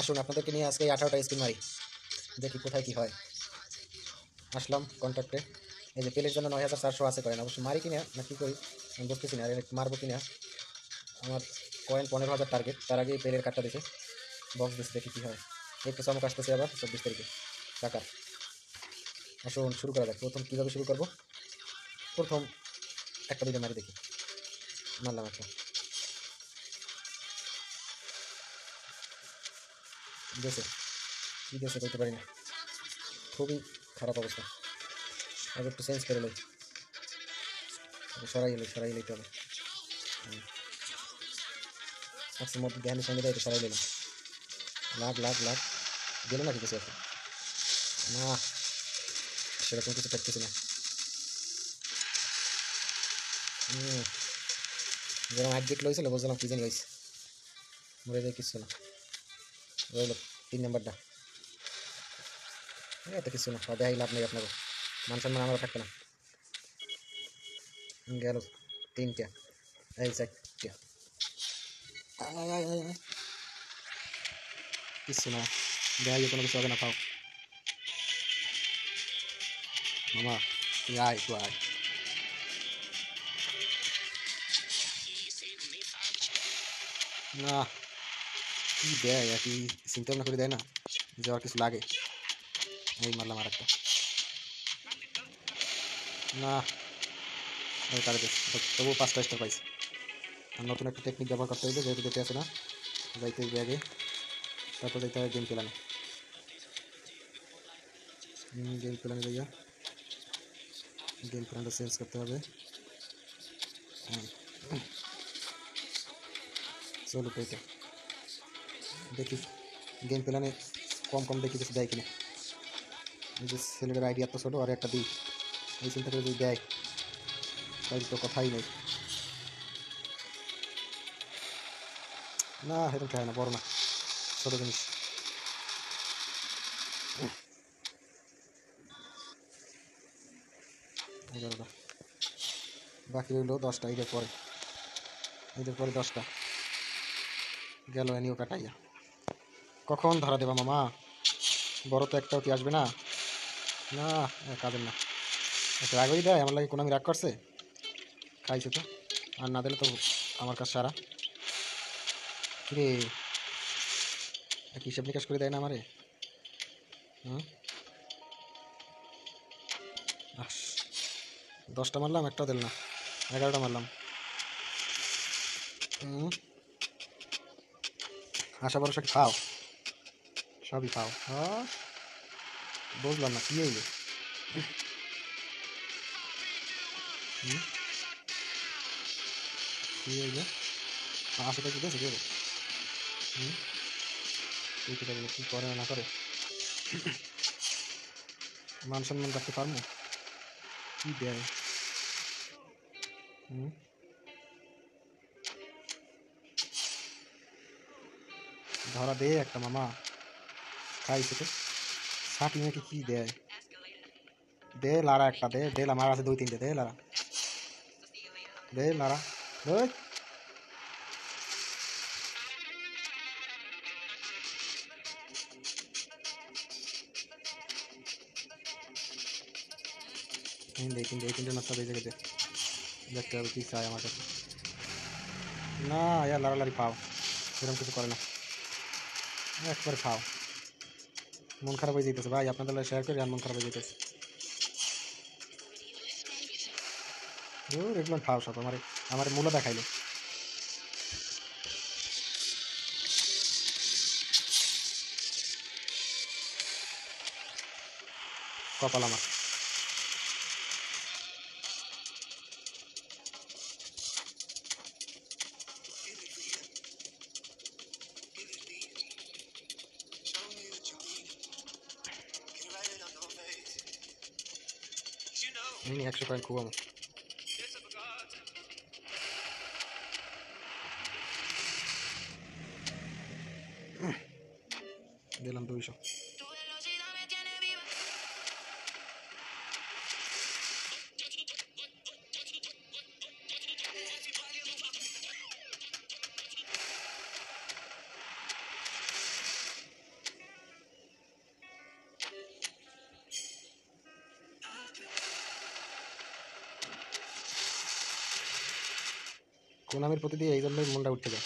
আসুন আপনাদেরকে নিয়ে আজকে 18টা স্পিন মারি, দেখি কোথায় কি হয়। আসলাম কন্ট্যাক্টে, এই যে পেলের জন্য 9400 আছে কয়েন, অবশ্য মারি কিনা না কি করি আমি বুঝতেছি না, আর মারবো কিনা। আমার কয়েন 15,000 টার্গেট, তার আগে পেলের কার্ডটা দেখে বক্স দিচ্ছে, দেখি কি হয়। একটু চমক আসতেছে আবার 24 তারিখে টাকার। আসুন শুরু করা যাক। প্রথম কীভাবে শুরু করবো, প্রথম একটা দুটো মারি দেখি। মারলাম একটা, দিয়েছে কী দিয়েছে বলতে পারি না, খুবই খারাপ অবস্থা। আগে একটু চেঞ্জ করে লই, সরাই লইতে হবে। আচ্ছা মধ্যে ধ্যানের সঙ্গে দেয়, সরাই নিলাম। লাখ গেল নাকি কিছু একটা? না, সেরকম কিছু থাকতেছি না। যেরকম এক গেট লইছিল বুঝলাম কি জানি হয়েছে, মরে যায় কিছু না। রইল 3 নাম্বারটা, এত কিছু না, দেখাই লাভ নেই, আপনারও মান সম্মান আমারও থাকবে না। গেল 3টা, এই 4টা, কিছু না, দেখাই কোনো কিছু হবে না। পাও মামা, তুই আয়, তুই আয়। না, কি দেয় আর কি, চিন্তা ভাবনা করে দেয় না যে আর কিছু লাগে। এই মারলাম আর একটা, না ওই তার তবুও 5টা স্টার পাইছি। আর নতুন একটা টেকনিক ব্যবহার করতে হবে, যেহেতু দেখে আছে না, যাইতে হবে আগে, তারপর যাইতে হবে গেম প্ল্যানে। গেম প্ল্যানে যাইয়া গেম প্ল্যানটা চেঞ্জ করতে হবে। চলো এইটা দেখি, গেম প্ল্যানে কম দেখি কিছু দেয় কিনা। এই যে ছেলেটার আইডিয়া তো ছোটো, আর একটা দিই, এই চিন্তা করে যদি দেয় তাহলে তো কথাই নেই। না এরকম খায় না, বড় না, ছোটো জিনিস। বাকি রইলো 10টা, ঈদের পরে 10টা গেল, এনেও কাটাইয়া। কখন ধরা দেবা মামা, বড় তো একটাও কি আসবে না? না কাজের না, একটা রাগই দেয় আমার লাগে, কোনো আমি রাগ করছে, খাইছে তো, আর না দিলে তো আমার কাছে সারা। কিরে, হিসাব নিকাশ করে দেয় না আমারে। হুম, 10টা মারলাম, একটাও দিল না, 11টা মারলাম। আশা ভরসা কি খাও, সবই খাও। হ্যাঁ বুঝলাম না কি হইলো। কি হইলো, আশাটা কি দিয়েছে কেউ? তুই তো কি করে না করে, মান সম্মান রাখতে পারবো, কি দেয়। ধরা দে একটা মামা, খাইছে তো, সাকি নাকি কি দেয়, দে লারা একটা, দে আমার আছে 2-3টে, দে লারা, দে লারা, ওই এই 3টে নষ্ট হয়ে যাবে, দেখতে হবে কি চাই আমার কাছে। না ইয়ার লাড়ালাড়ি পাও, সেরকম কিছু করে না, একবারে খাও। মন খারাপ হয়ে যেতেছে ভাই, আপনাদের শেয়ার করি আর মন খারাপ হয়ে যেতেছে। এগুলো খাও সব, আমার মূল্য দেখাইলো। কপাল আমার, এমনি 100 কয়েন খুব আমার, দিলাম 200। সুনামির প্রতি দিয়ে এই জন্যই মনটা উঠে যায়।